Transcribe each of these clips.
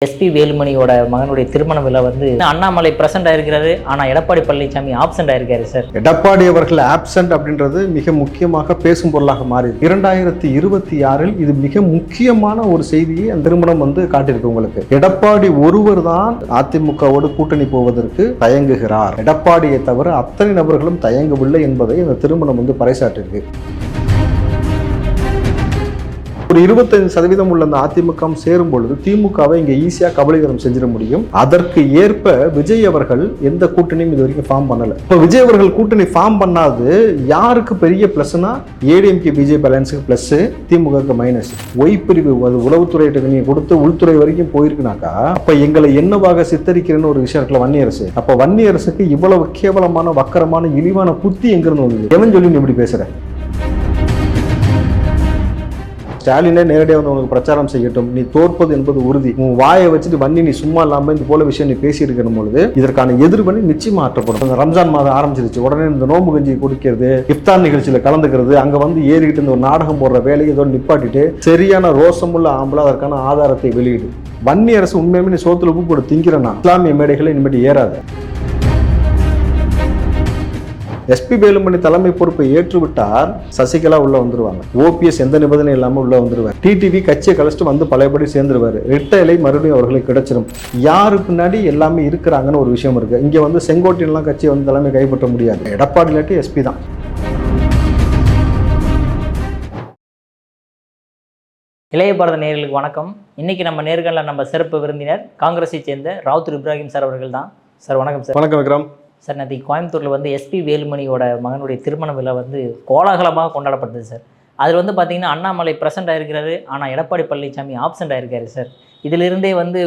SP வேலுமணியோட மகனுடைய திருமண விழா வந்து அண்ணாமலை பிரசன்ட் ஆயிருக்கிறாரு, ஆனா எடப்பாடி பழனிசாமி ஆப்சென்ட் ஆயிருக்காரு சார். எடப்பாடி அவர்கள் ஆப்சென்ட் அப்படின்றது மிக முக்கியமாக பேசும் பொருளாக மாறி 2026 இது மிக முக்கியமான ஒரு செய்தியை அந்த திருமணம் வந்து காட்டியிருக்கு உங்களுக்கு. எடப்பாடி ஒருவர் தான் அதிமுகவோடு கூட்டணி போவதற்கு தயங்குகிறார். எடப்பாடியை தவிர அத்தனை நபர்களும் தயங்கவில்லை என்பதை இந்த திருமணம் வந்து பறைசாற்றிருக்கு. ஒரு 25% உள்ள அந்த அதிமுக சேரும் பொழுது திமுகவை இங்க ஈஸியா கபலீகரம் செஞ்சிட முடியும். அதற்கு ஏற்ப விஜய் அவர்கள் எந்த கூட்டணியும் இது வரைக்கும் ஃபார்ம் பண்ணல. இப்ப விஜய் அவர்கள் கூட்டணி ஃபார்ம் பண்ணாது யாருக்கு பெரிய பிளஸ்னா ஏடிஎம்கே பிஜேபி அலையன்ஸுக்கு பிளஸ், திமுகவுக்கு மைனஸ். ஒய் பிரிவு அது உளவுத்துறையிட்ட நீங்க கொடுத்து உள்துறை வரைக்கும் போயிருக்குனாக்கா அப்ப எங்களை என்னவாக சித்தரிக்கிறேன்னு ஒரு விஷயம் இருக்குல்ல வன்னி அரசு. அப்ப வன்னி அரசுக்கு இவ்வளவு கேவலமான வக்கரமான இழிவான புத்தி எங்கிருந்து வந்தது? எவன் சொல்லி நீ இப்படி பேசுற? ஸ்டாலினே நேரடியாக வந்து உனக்கு பிரச்சாரம் செய்யட்டும், நீ தோற்பது என்பது உறுதி. உன் வாயை வச்சுட்டு வண்டி நீ சும்மா இல்லாமல் இந்த போல விஷயம் நீ பேசி இருக்கணும் பொழுது இதற்கான எதிர்வினை நிச்சயமா ஆற்றப்படும். ரம்ஜான் மாதம் ஆரம்பிச்சிருச்சு, உடனே இந்த நோம்பு கஞ்சி குடிக்கிறது, இஃப்தார் நிகழ்ச்சியில கலந்துக்கிறது, அங்க வந்து ஏறிக்கிட்டு இந்த ஒரு நாடகம் போடுற வேலையை இதோட நிப்பாட்டிட்டு சரியான ரோசமுள்ள ஆம்பளை அதற்கான ஆதாரத்தை வெளியிடு. வன்னி அரசு உண்மையுமே நீ சோத்துல உப்பு போட்டு திங்கிறனா இஸ்லாமிய மேடைகளை இனிமேட்டு ஏறாது. எஸ்பி வேலுமணி தலைமை பொறுப்பை ஏற்றுவிட்டார் சசிகலா உள்ள வந்துருவாங்க. ஓபிஎஸ் எந்த நிபந்தனை இல்லாம உள்ள வந்துருவார். டிடிவி கட்சியை கழிச்சிட்டு வந்து பழையபடி சேர்ந்துருவாரு. ரெட்டை இலை மறுபடியும் அவர்களுக்கு கிடைச்சிடும். யாரு பின்னாடி எல்லாமே இருக்கிறாங்கன்னு ஒரு விஷயம் இருக்கு. இங்க வந்து செங்கோட்டையெல்லாம் கட்சியை வந்து தலைமை கைப்பற்ற முடியாது. எடப்பாடி இல்லாட்டி எஸ்பி தான். இளைய பாரத நேயர்களுக்கு வணக்கம். இன்னைக்கு நம்ம நேர்காணல நம்ம சிறப்பு விருந்தினர் காங்கிரஸை சேர்ந்த ராவுத்தர் இப்ராஹிம் சார் அவர்கள் தான். சார் வணக்கம் சார். வணக்கம் விக்ரம் சார். நேற்று கோயம்புத்தூரில் வந்து எஸ்பி வேலுமணியோட மகனுடைய திருமண விழா வந்து கோலாகலமாக கொண்டாடப்பட்டது சார். அதில் வந்து பார்த்தீங்கன்னா அண்ணாமலை பிரசன்ட் ஆயிருக்கிறாரு, ஆனால் எடப்பாடி பழனிசாமி ஆப்சென்ட் ஆயிருக்காரு சார். இதிலிருந்தே வந்து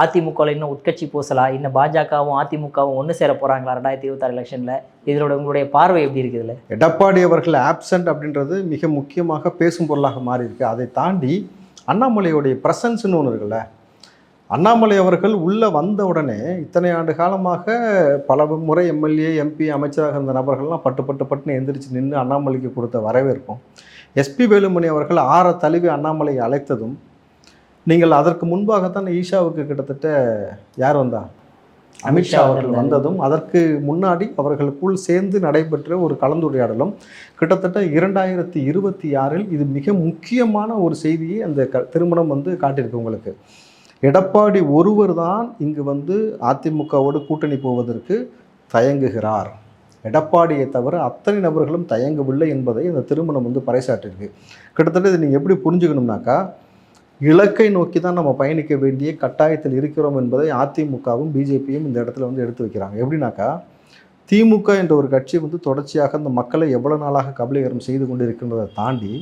அதிமுகவில் இன்னும் உட்கட்சி பூசலா, இன்னும் பாஜகவும் அதிமுகவும் ஒன்று சேர போகிறாங்களா 2026 எலெக்ஷனில்? இதோட உங்களுடைய பார்வை எப்படி இருக்குதுல்ல? எடப்பாடி அவர்கள் ஆப்சென்ட் அப்படின்றது மிக முக்கியமாக பேசும் பொருளாக மாறி இருக்கு. அதை தாண்டி அண்ணாமலையோடைய பிரசன்ஸ்ன்னு ஒன்று இருக்குல்ல. அண்ணாமலை அவர்கள் உள்ளே வந்த உடனே இத்தனை ஆண்டு காலமாக பல முறை எம்எல்ஏ எம்பி அமைச்சராக இருந்த நபர்கள்லாம் பட்டுன்னு எந்திரிச்சு நின்று அண்ணாமலைக்கு கொடுத்த வரவேற்போம். எஸ்பி வேலுமணி அவர்கள் தழுவி அண்ணாமலை அழைத்ததும், நீங்கள் அதற்கு முன்பாகத்தான் ஈஷாவுக்கு கிட்டத்தட்ட யார் வந்தா? அமித்ஷா அவர்கள் வந்ததும், அதற்கு முன்னாடி அவர்களுக்குள் சேர்ந்து நடைபெற்ற ஒரு கலந்துரையாடலும் கிட்டத்தட்ட 2026 இது மிக முக்கியமான ஒரு செய்தியை அந்த திருமணம் வந்து காட்டியிருக்கு உங்களுக்கு. எடப்பாடி ஒருவர் தான் இங்கு வந்து அதிமுகவோடு கூட்டணி போவதற்கு தயங்குகிறார். எடப்பாடியை தவிர அத்தனை நபர்களும் தயங்கவில்லை என்பதை இந்த திருமணம் வந்து பறைசாற்றிருக்கு. கிட்டத்தட்ட இதை நீங்கள் எப்படி புரிஞ்சுக்கணும்னாக்கா, இலக்கை நோக்கி தான் நம்ம பயணிக்க வேண்டிய கட்டாயத்தில் இருக்கிறோம் என்பதை அதிமுகவும் பிஜேபியும் இந்த இடத்துல வந்து எடுத்து வைக்கிறாங்க. எப்படின்னாக்கா, திமுக என்ற ஒரு கட்சி வந்து தொடர்ச்சியாக அந்த மக்களை எவ்வளோ நாளாக கபலீகரம் செய்து கொண்டு இருக்கின்றதை தாண்டி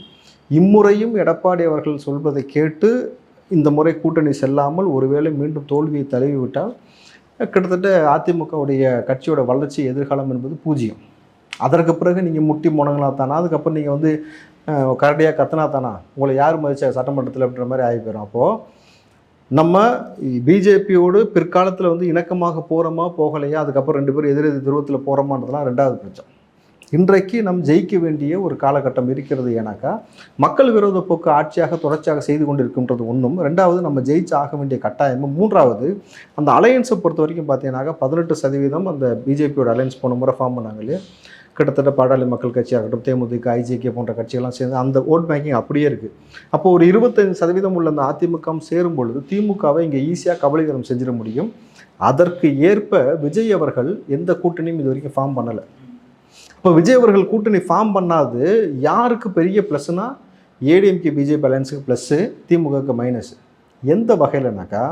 இம்முறையும் எடப்பாடி அவர்கள் சொல்வதை கேட்டு இந்த முறை கூட்டணி செல்லாமல் ஒருவேளை மீண்டும் தோல்வியை தழுவி விட்டால் கிட்டத்தட்ட அதிமுகவுடைய கட்சியோட வளர்ச்சி எதிர்காலம் என்பது பூஜ்ஜியம். அதற்கு பிறகு நீங்கள் முட்டி முனங்களா தானா, அதுக்கப்புறம் நீங்கள் வந்து கரடியாக கத்தனா தானா, உங்களை யார் மதிச்ச சட்டமன்றத்தில் அப்படின்ற மாதிரி ஆகி போயிடும். அப்போது நம்ம பிஜேபியோடு பிற்காலத்தில் வந்து இணக்கமாக போகிறோமா போகலையா, அதுக்கப்புறம் 2 பேரும் எதிரெதிர் துருவத்தில் போகிறோமான்றதுலாம் 2வது பிரச்சனை. இன்றைக்கு நம் ஜெயிக்க வேண்டிய ஒரு காலகட்டம் இருக்கிறது. ஏன்னாக்கா மக்கள் விரோத போக்கு ஆட்சியாக தொடர்ச்சியாக செய்து கொண்டிருக்கின்றது ஒன்றும். 2வது நம்ம ஜெயிச்சு ஆக வேண்டிய கட்டாயமும். 3வது அந்த அலையன்ஸை பொறுத்த வரைக்கும் பார்த்தீங்கன்னாக்கா 18% அந்த பிஜேபியோட அலையன்ஸ் போன முறை ஃபார்ம் பண்ணாங்க இல்லையா. கிட்டத்தட்ட பாட்டாளி மக்கள் கட்சியாகட்டும், தேமுதிக, ஐஜேகே போன்ற கட்சிகள்லாம் சேர்ந்து அந்த ஓட் பேங்கிங் அப்படியே இருக்குது. அப்போது ஒரு 25% உள்ள அந்த அதிமுக சேரும் பொழுது திமுகவை இங்கே ஈஸியாக கபலீகரம் செஞ்சிட முடியும். அதற்கு ஏற்ப விஜய் அவர்கள் எந்த கூட்டணியும் இது வரைக்கும் ஃபார்ம் பண்ணலை. இப்போ விஜய் அவர்கள் கூட்டணி ஃபார்ம் பண்ணாது யாருக்கு பெரிய ப்ளஸ்னா ஏடிஎம்கே பிஜேபி அலையன்ஸுக்கு ப்ளஸ்ஸு, திமுகவுக்கு மைனஸ். எந்த வகையிலனாக்கா,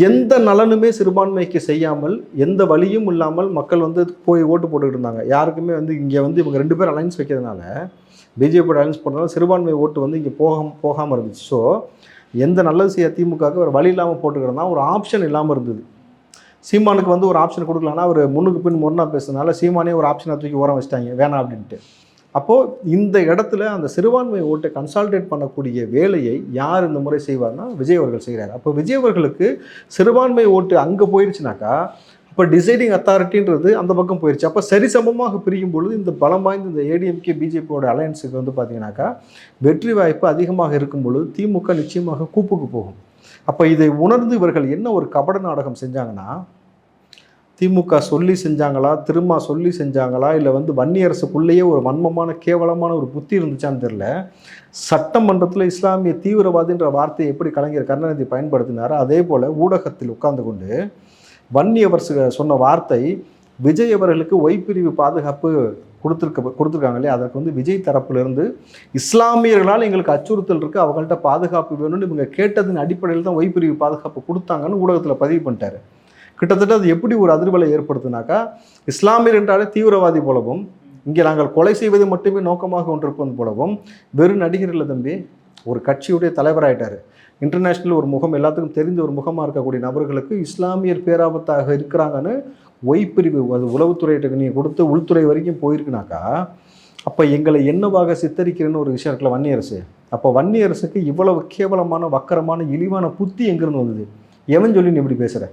எந்த நலனுமே சிறுபான்மைக்கு செய்யாமல் எந்த வழியும் இல்லாமல் மக்கள் வந்து போய் ஓட்டு போட்டுக்கிட்டு இருந்தாங்க. யாருக்குமே வந்து இங்கே வந்து இவங்க 2 பேர் அலையன்ஸ் வைக்கிறதுனால, பிஜேபியோட அலையன்ஸ் போடுறதுனால சிறுபான்மை ஓட்டு வந்து இங்கே போகாமல் இருந்துச்சு. ஸோ எந்த நல்லது செய்ய திமுகவுக்கு ஒரு வழி இல்லாமல் போட்டுக்கிறதுனா ஒரு ஆப்ஷன் இல்லாமல் இருந்தது. சீமானுக்கு வந்து ஒரு ஆப்ஷன் கொடுக்கலன்னா அவர் முன்னுக்கு பின் முன்னா பேசுறதுனால சீமானே ஒரு ஆப்ஷனை தூக்கி ஓரம் வச்சிட்டாங்க, வேணாம் அப்படின்ட்டு. அப்போது இந்த இடத்துல அந்த சிறுபான்மை ஓட்டை கன்சால்டேட் பண்ணக்கூடிய வேலையை யார் இந்த முறை செய்வார்னா விஜய் அவர்கள் செய்கிறார். அப்போ விஜய் அவர்களுக்கு சிறுபான்மை ஓட்டு அங்கே போயிடுச்சுனாக்கா இப்போ டிசைடிங் அத்தாரிட்டின்றது அந்த பக்கம் போயிடுச்சு. அப்போ சரிசமமாக பிரியும் பொழுது இந்த பலம் வாய்ந்த இந்த ஏடிஎம்கே பிஜேபியோட அலையன்ஸுக்கு வந்து பார்த்தீங்கன்னாக்கா வெற்றி வாய்ப்பு அதிகமாக இருக்கும் பொழுது திமுக நிச்சயமாக கூப்புக்கு போகும். அப்போ இதை உணர்ந்து இவர்கள் என்ன ஒரு கபட நாடகம் செஞ்சாங்கன்னா, திமுக சொல்லி செஞ்சாங்களா, திருமா சொல்லி செஞ்சாங்களா, இல்லை வந்து வன்னியரசுக்குள்ளேயே ஒரு வன்மமான கேவலமான ஒரு புத்தி இருந்துச்சான்னு தெரியல. சட்டமன்றத்தில் இஸ்லாமிய தீவிரவாதின்ற வார்த்தையை எப்படி கலைஞர் கருணாநிதி பயன்படுத்தினாரோ அதே போல் ஊடகத்தில் உட்கார்ந்து கொண்டு வன்னியவர் சொன்ன வார்த்தை விஜய் அவர்களுக்கு ஒய்பிரிவு பாதுகாப்பு கொடுத்துருக்காங்க இல்லையா, அதற்கு வந்து விஜய் தரப்பிலிருந்து இஸ்லாமியர்களால் எங்களுக்கு அச்சுறுத்தல் இருக்குது, அவங்கள்ட்ட பாதுகாப்பு வேணும்னு இவங்க கேட்டதின் அடிப்படையில் தான் ஒய்பிரிவு பாதுகாப்பு கொடுத்தாங்கன்னு ஊடகத்தில் பதிவு பண்ணிட்டாரு. கிட்டத்தட்ட அது எப்படி ஒரு அதிர்வலை ஏற்படுத்தினாக்கா, இஸ்லாமியர் என்றாலே தீவிரவாதி போலவும், இங்கே நாங்கள் கொலை செய்வதை மட்டுமே நோக்கமாக கொண்டிருப்பது போலவும், வெறும் நடிகர் இல்லை தம்பி, ஒரு கட்சியுடைய தலைவராயிட்டார். இன்டர்நேஷ்னல் ஒரு முகம், எல்லாத்துக்கும் தெரிந்த ஒரு முகமாக இருக்கக்கூடிய நபர்களுக்கு இஸ்லாமியர் பேராபத்தாக இருக்கிறாங்கன்னு ஒய்பிரிவு, அது உளவுத்துறையிட்ட நீங்கள் கொடுத்து உள்துறை வரைக்கும் போயிருக்குனாக்கா, அப்போ எங்களை என்னவாக சித்தரிக்கிறேன்னு ஒரு விஷயம் இருக்குல்ல வன்னியரசு. அப்போ வன்னியரசுக்கு இவ்வளவு கேவலமான வக்கரமான இழிவான புத்தி எங்கிருந்து வந்தது? எவன் சொல்லி நீ இப்படி பேசுகிற?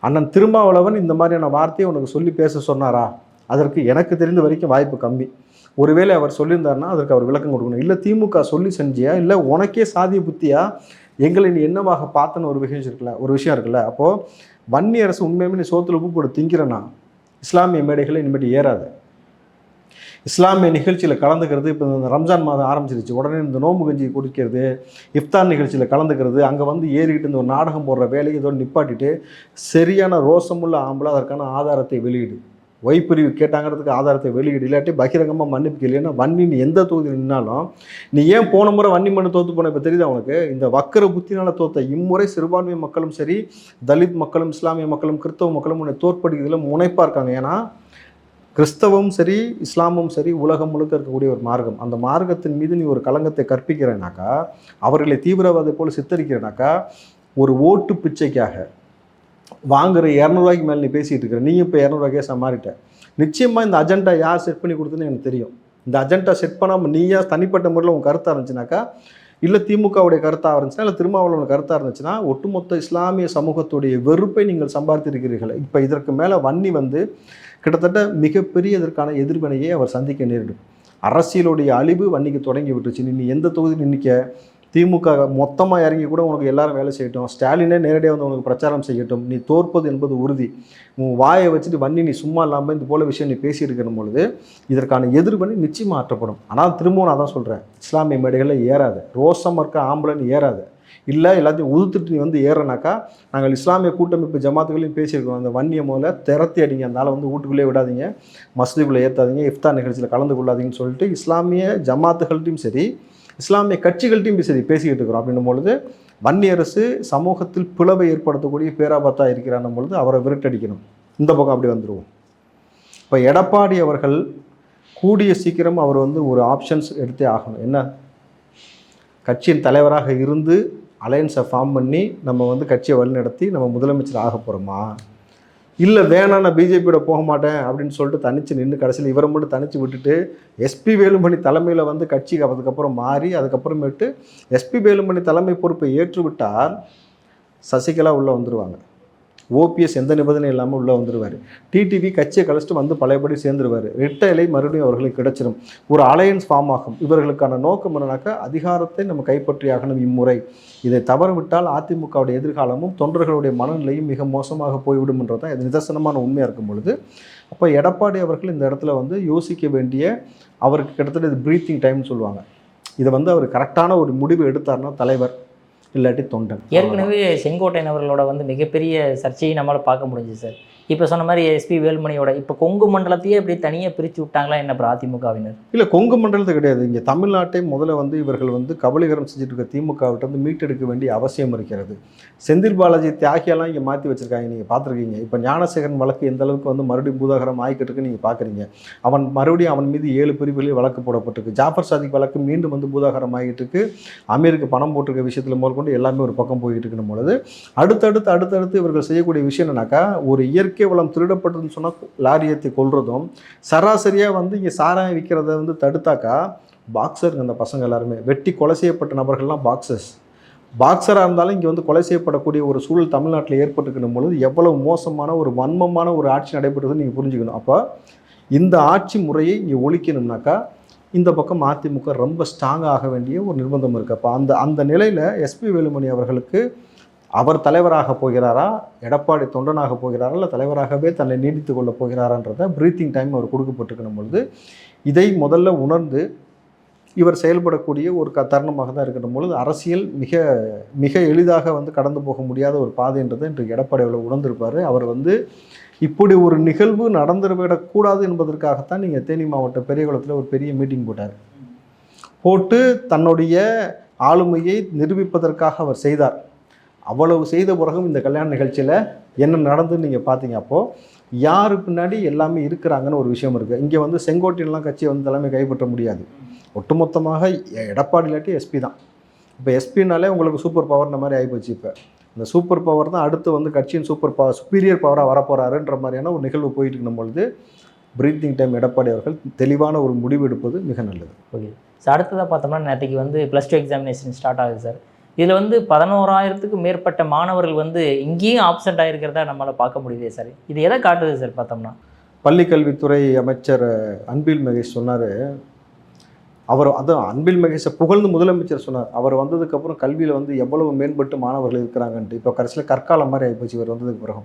அண்ணன் திருமாவளவன் இந்த மாதிரியான வார்த்தையை உனக்கு சொல்லி பேச சொன்னாரா? அதற்கு எனக்கு தெரிந்த வரைக்கும் வாய்ப்பு கம்மி. ஒருவேளை அவர் சொல்லியிருந்தாருன்னா அதற்கு அவர் விளக்கம் கொடுக்கணும். இல்லை திமுக சொல்லி செஞ்சியா, இல்லை உனக்கே சாதிய புத்தியா, எங்களை நீ என்னவாக பார்த்தன்னு ஒரு விஷயம் இருக்குல்ல. அப்போது வன்னியரசு உண்மையுமே நீ சோத்துல உப்பு போட்டு திங்கிறனா இஸ்லாமிய மேடைகளை இனிமேட்டு ஏறாது. இஸ்லாமிய நிகழ்ச்சியில் கலந்துக்கிறது, இப்போ இந்த ரம்ஜான் மாதம் ஆரம்பிச்சிருச்சு, உடனே இந்த நோம்பு கஞ்சி குடிக்கிறது, இஃப்தார் நிகழ்ச்சியில் கலந்துக்கிறது, அங்கே வந்து ஏறிக்கிட்டு இந்த ஒரு நாடகம் போடுற வேலையை இதோடு நிப்பாட்டிட்டு சரியான ரோசமுள்ள ஆம்பளை அதற்கான ஆதாரத்தை வெளியிடு. ஒய்பிரிவு கேட்டாங்கிறதுக்கு ஆதாரத்தை வெளியிடு, இல்லாட்டி பகிரங்கமாக மன்னிப்பு இல்லைன்னா வன்னி நீ எந்த தொகுதியில் நின்னாலும் நீ ஏன் போன முறை வன்னி மண்ணு தோற்று போன இப்போ தெரியுது அவனுக்கு. இந்த வக்கர புத்தினால தோற்ற இம்முறை சிறுபான்மை மக்களும் சரி, தலித் மக்களும், இஸ்லாமிய மக்களும், கிறிஸ்தவ மக்களும் உன்னை தோற்படுகிறதுல முனைப்பாக இருக்காங்க. ஏன்னா கிறிஸ்தவமும் சரி, இஸ்லாமும் சரி, உலகம் முழுக்க இருக்கக்கூடிய ஒரு மார்க்கம். அந்த மார்க்கத்தின் மீது நீ ஒரு களங்கத்தை கற்பிக்கிறேனாக்கா, அவர்களை தீவிரவாதை போல் சித்தரிக்கிறேனாக்கா, ஒரு ஓட்டு பிச்சைக்காக வாங்குற 200 ரூபாய்க்கு மேலே நீ பேசிகிட்டு இருக்கிற, நீ இப்போ 200 ரூபாய்க்கே சமாளிட்ட. நிச்சயமாக இந்த அஜெண்டா யார் செட் பண்ணி கொடுத்துன்னு எனக்கு தெரியும். இந்த அஜெண்டா செட் பண்ணாமல் நீயா தனிப்பட்ட முறையில் உங்கள் கருத்தாக இருந்துச்சுனாக்கா, இல்லை திமுகவுடைய கருத்தாக இருந்துச்சுன்னா, இல்லை திருமாவளவன் கருத்தாக இருந்துச்சுன்னா, ஒட்டுமொத்த இஸ்லாமிய சமூகத்துடைய வெறுப்பை நீங்கள் சம்பாதித்திருக்கிறீர்கள். இப்போ இதற்கு மேலே வன்னி வந்து கிட்டத்தட்ட மிகப்பெரிய இதற்கான எதிர்வினையை அவர் சந்திக்க நேரிடும். அரசியலுடைய அழிவு வன்னிக்கு தொடங்கி விட்டுருச்சு. நீ எந்த தொகுதியில் நிற்க, திமுக மொத்தமாக இறங்கி கூட உனக்கு எல்லாரும் வேலை செய்யட்டும், ஸ்டாலினே நேரடியாக வந்து உனக்கு பிரச்சாரம் செய்யட்டும், நீ தோற்பது என்பது உறுதி. உன் வாயை வச்சுட்டு வன்னி நீ சும்மா இல்லாமல் இந்த போல விஷயம் நீ பேசிட்டு இருக்கிற பொழுது இதற்கான எதிர்வினை நிச்சயமாக ஆற்றப்படும். ஆனால் திரும்பவும் நான் தான் சொல்கிறேன், இஸ்லாமிய மேடைகளில் ஏறாது, ரோசம் இருக்க ஆம்பளைன்னு ஏறாது. இல்லை எல்லாத்தையும் உதுத்துட்டு நீ வந்து ஏறனாக்கா, நாங்கள் இஸ்லாமிய கூட்டமைப்பு ஜமாத்துகளையும் பேசியிருக்கோம், அந்த வன்னியை முதல்ல திறத்தி அடிங்க, அதனால் வந்து வீட்டுக்குள்ளே விடாதீங்க, மசூதிக்குள்ளே ஏற்றாதீங்க, இஃப்தார் நிகழ்ச்சியில் கலந்து கொள்ளாதீங்கன்னு சொல்லிட்டு இஸ்லாமிய ஜமாத்துகள்ட்டையும் சரி, இஸ்லாமிய கட்சிகள்ட்டையும் சரி பேசிக்கிட்டு இருக்கிறோம். அப்படின்னும் பொழுது வன்னியரசு சமூகத்தில் பிளவை ஏற்படுத்தக்கூடிய பேராபத்தாக இருக்கிறான் பொழுது அவரை விரட்டடிக்கணும். இந்த பக்கம் அப்படி வந்துடுவோம். இப்போ எடப்பாடி அவர்கள் கூடிய சீக்கிரம் அவர் வந்து ஒரு ஆப்ஷன்ஸ் எடுத்தே ஆகணும். என்ன, கட்சியின் தலைவராக இருந்து அலையன்ஸை ஃபார்ம் பண்ணி நம்ம வந்து கட்சியை வழிநடத்தி நம்ம முதலமைச்சர் ஆக போகிறோமா, இல்லை வேணாம் நான் பிஜேபியோட போக மாட்டேன் அப்படின்னு சொல்லிட்டு தனித்து நின்று கடைசியில் இவரை மட்டும் தனித்து விட்டுட்டு எஸ்பி வேலுமணி தலைமையில் வந்து கட்சிக்கு அதுக்கப்புறம் மாறி அதுக்கப்புறமேட்டு எஸ்பி வேலுமணி தலைமை பொறுப்பை ஏற்றுவிட்டால் சசிகலா உள்ளே வந்துடுவாங்க. ஓபிஎஸ் எந்த நிபந்தனை இல்லாமல் உள்ளே வந்துடுவார். டிடிவி கட்சியை கழிச்சிட்டு வந்து பழையபடி சேர்ந்துருவார். ரெட்டை மறுபடியும் அவர்களுக்கு கிடைச்சிடும். ஒரு அலையன்ஸ் ஃபார்ம் ஆகும். இவர்களுக்கான நோக்கம் என்னன்னாக்கா, அதிகாரத்தை நம்ம கைப்பற்றி ஆகணும் இம்முறை. இதை தவறவிட்டால் அதிமுகவுடைய எதிர்காலமும் தொண்டர்களுடைய மனநிலையும் மிக மோசமாக போய்விடும்ன்றது தான் இது நிதர்சனமான உண்மையாக இருக்கும் பொழுது, அப்போ எடப்பாடி அவர்கள் இந்த இடத்துல வந்து யோசிக்க வேண்டிய, அவருக்கு கிட்டத்தட்ட இது ப்ரீத்திங் டைம்னு சொல்லுவாங்க, இதை வந்து அவர் கரெக்டான ஒரு முடிவு எடுத்தார்னா தலைவர், இல்லாட்டி தொண்டன். ஏற்கனவே செங்கோட்டையன் அவர்களோட வந்து மிகப்பெரிய சர்ச்சையை நம்மளால் பார்க்க முடிஞ்சுது சார். இப்போ சொன்ன மாதிரி எஸ்பி வேலுமணியோட இப்போ கொங்கு மண்டலத்தையே இப்படி தனியாக பிரித்து விட்டாங்களா என்ன அப்புறம் அதிமுகவினர்? இல்லை, கொங்கு மண்டலத்தை கிடையாது. இங்கே தமிழ்நாட்டை முதல்ல வந்து இவர்கள் வந்து கபலீகரம் செஞ்சுட்டு இருக்க திமுகவிட்ட வந்து மீட்டெடுக்க வேண்டிய அவசியம் இருக்கிறது. செந்தில் பாலாஜி தியாகியெல்லாம் இங்கே மாற்றி வச்சுருக்காங்க, நீங்கள் பார்த்துருக்கீங்க. இப்போ ஞானசேகரன் வழக்கு எந்த அளவுக்கு வந்து மறுபடியும் பூதாகரம் ஆகிக்கிட்டு இருக்குன்னு நீங்கள் பார்க்குறீங்க. மறுபடியும் அவன் மீது 7 பிரிவுகளில் வழக்கு போடப்பட்டிருக்கு. ஜாஃபர் சாதிக் வழக்கு மீண்டும் வந்து பூதாகரம் ஆகிட்டு இருக்கு. அமீருக்கு பணம் போட்டிருக்க விஷயத்தில் முதற்கொண்டு எல்லாமே ஒரு பக்கம் போய்கிட்டு இருக்கணும் பொழுது அடுத்தடுத்து இவர்கள் செய்யக்கூடிய விஷயம் என்னன்னாக்கா, ஒரு இயற்கை வளம் திருடப்பட்டதுன்னு சொன்னால் லாரியத்தை கொள்றதும், சராசரியாக வந்து இங்கே சாராயம் விற்கிறத வந்து தடுத்தாக்கா, பாக்ஸருங்க அந்த பசங்க எல்லாருமே வெட்டி கொலை செய்யப்பட்ட நபர்கள்லாம் பாக்ஸராக இருந்தாலும் இங்கே வந்து கொலை செய்யப்படக்கூடிய ஒரு சூழல் தமிழ்நாட்டில் ஏற்பட்டுக்கணும் பொழுது எவ்வளவு மோசமான ஒரு வன்மமான ஒரு ஆட்சி நடைபெறுதுன்னு நீங்கள் புரிஞ்சுக்கணும். அப்போ இந்த ஆட்சி முறையை இங்கே ஒழிக்கணும்னாக்கா இந்த பக்கம் அதிமுக ரொம்ப ஸ்ட்ராங்காக ஆக வேண்டிய ஒரு நிர்பந்தம் இருக்குது. அப்போ அந்த நிலையில் எஸ்பி வேலுமணி அவர்களுக்கு அவர் தலைவராக போகிறாரா, எடப்பாடி தொண்டனாக போகிறாரா, இல்லை தலைவராகவே தன்னை நீடித்து கொள்ள போகிறாரான்றத ப்ரீத்திங் டைம் அவர் கொடுக்கப்பட்டிருக்கணும் பொழுது இதை முதல்ல உணர்ந்து இவர் செயல்படக்கூடிய ஒரு தருணமாக தான் இருக்கணும் பொழுது அரசியல் மிக மிக எளிதாக வந்து கடந்து போக முடியாத ஒரு பாதைன்றதை இன்றைக்கு எடப்பாடி அவர்கள் உணர்ந்திருப்பார். அவர் வந்து இப்படி ஒரு நிகழ்வு நடந்துவிடக்கூடாது என்பதற்காகத்தான் நீங்கள் தேனி மாவட்ட பெரியகுளத்தில் ஒரு பெரிய மீட்டிங் போட்டு தன்னுடைய ஆளுமையை நிரூபிப்பதற்காக அவர் செய்தார். அவ்வளவு செய்த பிறகும் இந்த கல்யாண நிகழ்ச்சியில் என்ன நடந்துன்னு நீங்கள் பார்த்தீங்க. அப்போது யாரு பின்னாடி எல்லாமே இருக்கிறாங்கன்னு ஒரு விஷயம் இருக்குது. இங்கே வந்து செங்கோட்டையெல்லாம் கட்சியை வந்து தலைமை கைப்பற்ற முடியாது. ஒட்டுமொத்தமாக எடப்பாடி இல்லாட்டி எஸ்பி தான். இப்போ எஸ்பினாலே உங்களுக்கு சூப்பர் பவர்ன்ற மாதிரி ஆகிப்போச்சு. இப்போ இந்த சூப்பர் பவர் தான் அடுத்து வந்து கட்சியின் சுப்பீரியர் பவராக வரப்போகிறாருன்ற மாதிரியான ஒரு நிகழ்வு போயிட்டு இருக்கும் பொழுது ப்ரீத்திங் டைம் எடப்பாடி அவர்கள் தெளிவான ஒரு முடிவு எடுப்பது மிக நல்லது. ஓகே சார், அடுத்ததாக பார்த்தோம்னா நேற்றுக்கு வந்து +2 எக்ஸாமினேஷன் ஸ்டார்ட் ஆகுது சார். இதில் வந்து 11,000க்கும் மேற்பட்ட மாணவர்கள் வந்து இங்கேயும் ஆப்சென்ட் ஆகிருக்கிறதா நம்மளால் பார்க்க முடியுதே சார். இது எதை காட்டுது சார் பார்த்தோம்னா? பள்ளிக்கல்வித்துறை அமைச்சர் அன்பில் மகேஷ் சொன்னார். அவர் அன்பில் மகேஷை புகழ்ந்து முதலமைச்சர் சொன்னார். அவர் வந்ததுக்கப்புறம் கல்வியில் வந்து எவ்வளவு மேம்பட்டு மாணவர்கள் இருக்கிறாங்கன்ட்டு. இப்போ கடைசியில் கற்காலம் மாதிரி ஆகிப்போச்சு இவர் வந்ததுக்கு பிறகு.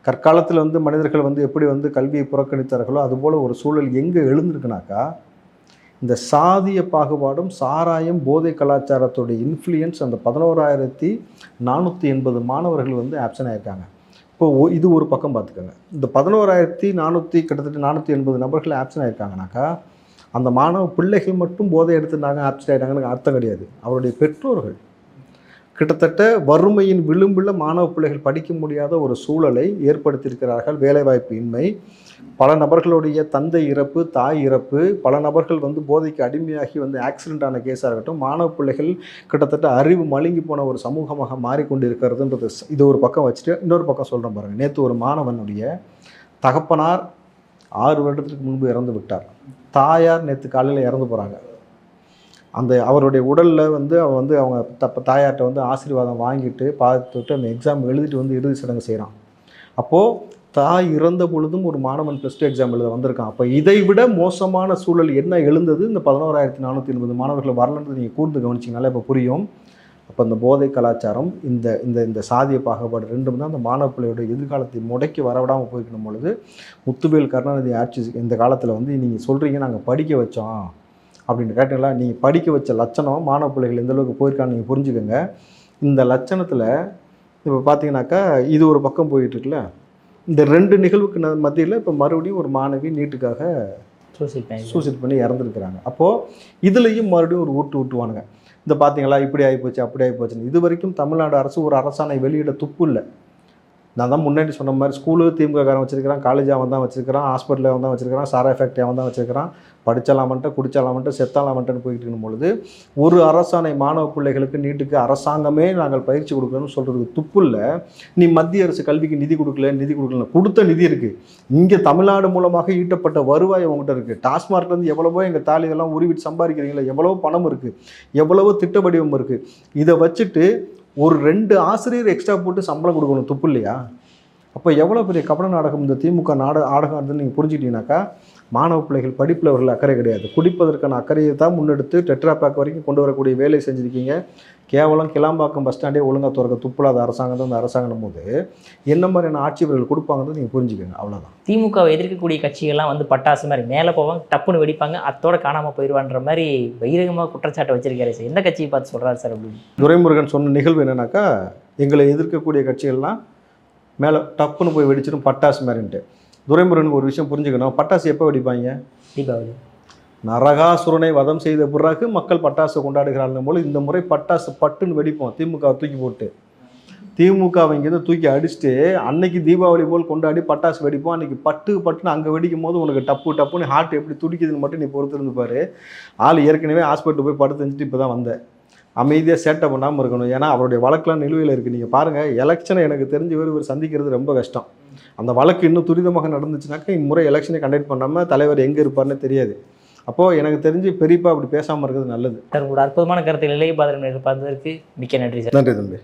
கற்காலத்தில் வந்து மனிதர்கள் வந்து எப்படி வந்து கல்வியை புறக்கணித்தார்களோ அதுபோல் ஒரு சூழல் எங்கே எழுந்திருக்குனாக்கா, இந்த சாதிய பாகுபாடும் சாராயம் போதை கலாச்சாரத்துடைய இன்ஃப்ளூயன்ஸ் அந்த 11,480 மாணவர்கள் வந்து ஆப்சன்ட் ஆகியிருக்காங்க. இப்போது இது ஒரு பக்கம் பார்த்துக்கோங்க. இந்த 11,400 கிட்டத்தட்ட 480 நபர்கள் ஆப்சன்ட் ஆகியிருக்காங்கனாக்கா, அந்த மாணவ பிள்ளைகள் மட்டும் போதை எடுத்துட்டாங்க ஆப்சன்ட் ஆகிட்டாங்கன்னு அர்த்தம் கிடையாது. அவருடைய பெற்றோர்கள் கிட்டத்தட்ட வறுமையின் விளிம்பில் மாணவ பிள்ளைகள் படிக்க முடியாத ஒரு சூழலை ஏற்படுத்தியிருக்கிறார்கள். வேலைவாய்ப்பு இன்மை, பல நபர்களுடைய தந்தை இறப்பு, தாய் இறப்பு, பல நபர்கள் வந்து போதைக்கு அடிமையாகி வந்து ஆக்சிடென்ட் ஆன கேஸாக இருக்கட்டும், மாணவ பிள்ளைகள் கிட்டத்தட்ட அறிவு மழுங்கி போன ஒரு சமூகமாக மாறிக்கொண்டு இருக்கிறதுன்றது இது ஒரு பக்கம் வச்சுட்டு இன்னொரு பக்கம் சொல்கிறேன் பாருங்கள். நேற்று ஒரு மாணவனுடைய தகப்பனார் 6 வருடத்துக்கு முன்பு இறந்து விட்டார். தாயார் நேற்று காலையில் இறந்து போகிறாங்க. அந்த அவருடைய உடலில் வந்து அவங்க தாயார்கிட்ட வந்து ஆசீர்வாதம் வாங்கிட்டு பார்த்துட்டு அந்த எக்ஸாம் எழுதிட்டு வந்து இறுதி சடங்கு செய்கிறான். அப்போது தாய் இறந்த பொழுதும் ஒரு மாணவன் +2 எக்ஸாம் எழுத வந்திருக்கான். அப்போ இதை விட மோசமான சூழல் என்ன எழுந்தது இந்த 11,480 மாணவர்கள் வரலன்றது நீங்கள் கூர்ந்து கவனிச்சிங்கனால இப்போ புரியும். அப்போ இந்த போதை கலாச்சாரம், இந்த இந்த இந்த சாதிய பாகுபாடு ரெண்டும் தான் அந்த மாணவ பிள்ளையோட எதிர்காலத்தை முடக்கி வரவிடாமல் போய்க்கணும் பொழுது முத்துவேல் கருணாநிதி ஆட்சி இந்த காலத்தில் வந்து நீங்கள் சொல்கிறீங்க நாங்கள் படிக்க வச்சோம் அப்படின்னு கேட்டீங்களா, நீங்கள் படிக்க வச்ச லட்சணம் மாணவ பிள்ளைகள் எந்த அளவுக்கு போயிருக்கான்னு நீங்கள் புரிஞ்சுக்கோங்க. இந்த லட்சணத்தில் இப்போ பார்த்தீங்கன்னாக்கா இது ஒரு பக்கம் போயிட்டுருக்குல்ல, இந்த 2 நிகழ்வுக்கு மத்தியில் இப்போ மறுபடியும் ஒரு மாணவி நீட்டுக்காக சூசைட் பண்ணி இறந்துருக்குறாங்க. அப்போது இதுலேயும் மறுபடியும் ஒரு ஊட்டுவானுங்க. இந்த பார்த்தீங்களா இப்படி ஆகிப்போச்சு அப்படி ஆகிப்போச்சுன்னு. இது வரைக்கும் தமிழ்நாடு அரசு ஒரு அரசாணை வெளியிட துப்பு இல்லை. நான் தான் முன்னாடி சொன்ன மாதிரி ஸ்கூலு திமுககாரன் வச்சிருக்கிறான், காலேஜ் அவன் தான் வச்சிருக்கிறான், ஹாஸ்பிட்டலில் அவன் தான் வச்சிருக்கிறான், சாராய ஃபேக்ட்ரி அவன் தான் வச்சிருக்கிறான், படிச்சலாமன்ட்டு குடிச்சலாமன்ட்டு செத்தாலாமன்ட்டுன்னு போயிட்டு இருக்கும் பொழுது ஒரு அரசாணை மாணவ பிள்ளைகளுக்கு நீட்டுக்கு அரசாங்கமே நாங்கள் பயிற்சி கொடுக்கணும்னு சொல்கிறதுக்கு துப்பு இல்லை. நீ மத்திய அரசு கல்விக்கு நிதி கொடுக்கல கொடுத்த நிதி இருக்குது. இங்கே தமிழ்நாடு மூலமாக ஈட்டப்பட்ட வருவாய் உங்கள்கிட்ட இருக்குது. டாஸ்மார்க்லேருந்து எவ்வளவோ எங்கள் தாலியெல்லாம் உருவிட்டு சம்பாதிக்கிறீங்களா, எவ்வளவோ பணம் இருக்குது, எவ்வளவோ திட்ட வடிவம் இருக்குது. இதை வச்சுட்டு ஒரு 2 ஆசிரியர் எக்ஸ்ட்ரா போட்டு சம்பளம் கொடுக்கணும், துப்பு இல்லையா? அப்போ எவ்வளோ பெரிய கபட நாடகம் இந்த திமுக நாடகம் நீங்கள் புரிஞ்சுக்கிட்டீங்கன்னாக்கா, மாணவ பிள்ளைகள் படிப்பில் அவர்கள் அக்கறை கிடையாது. குடிப்பதற்கான அக்கறையை தான் முன்னெடுத்து டெட்ரா பேக் வரைக்கும் கொண்டு வரக்கூடிய வேலை செஞ்சுருக்கீங்க. கேவலம் கிளாம்பாக்கம் பஸ் ஸ்டாண்டே ஒழுங்காக திறக்க துப்புலாத அரசாங்கம் தான் இந்த அரசாங்கம் போது என்ன மாதிரியான ஆட்சி இவர்கள் கொடுப்பாங்கன்னு நீங்கள் புரிஞ்சுக்கோங்க. அவ்வளோதான். திமுகவை எதிர்க்கக்கூடிய கட்சிகள்லாம் வந்து பட்டாசு மாதிரி மேலே போவாங்க, டப்புன்னு வெடிப்பாங்க, அத்தோட காணாமல் போயிடுவான்ற மாதிரி பகிரங்கமாக குற்றச்சாட்டை வச்சிருக்காரு சார். எந்த கட்சியை பார்த்து சொல்கிறாரு சார் அப்படின்னு? துரைமுருகன் சொன்ன நிகழ்வு என்னன்னாக்கா, எங்களை எதிர்க்கக்கூடிய கட்சிகள்லாம் மேலே டப்புன்னு போய் வெடிச்சிடும் பட்டாசு மாதிரின்ட்டு. துரைமுருகனுக்கு ஒரு விஷயம் புரிஞ்சுக்கணும். பட்டாசு எப்போ வெடிப்பாங்க? தீபாவளி. நரகாசுரனை வதம் செய்த பிறகு மக்கள் பட்டாசு கொண்டாடுகிறார்கள் போல இந்த முறை பட்டாசு பட்டுன்னு வெடிப்போம். திமுக தூக்கி போட்டு திமுகவை இங்கேருந்து தூக்கி அடிச்சுட்டு அன்னைக்கு தீபாவளி போல் கொண்டாடி பட்டாசு வெடிப்போம். அன்றைக்கி பட்டுன்னு அங்கே வெடிக்கும் போது உனக்கு டப்புன்னு ஹார்ட் எப்படி துடிக்குதுன்னு மட்டும் நீ பொறுத்து இருந்து பாரு. ஆள் ஏற்கனவே ஹாஸ்பிட்டல் போய் படுத்து செஞ்சுட்டு இப்போ தான் வந்தேன். அமைதியாக சேட்டை பண்ணாமல் இருக்கணும். ஏன்னா அவருடைய வழக்கெலாம் நிலுவையில் இருக்குது. நீங்கள் பாருங்கள், எலெக்ஷனை எனக்கு தெரிஞ்ச இவர் சந்திக்கிறது ரொம்ப கஷ்டம். அந்த வழக்கு இன்னும் துரிதமாக நடந்துச்சுனாக்கா இம்முறை எலெக்ஷனை கண்டக்ட் பண்ணாமல் தலைவர் எங்கே இருப்பார்னு தெரியாது. அப்போது எனக்கு தெரிஞ்சு பெரியப்பா அப்படி பேசாமல் இருக்கிறது நல்லது. சார், உங்களோட அற்புதமான கருத்தில் இளைய பாதரன் இருப்பதற்கு மிக்க நன்றி சார். நன்றி தம்பி.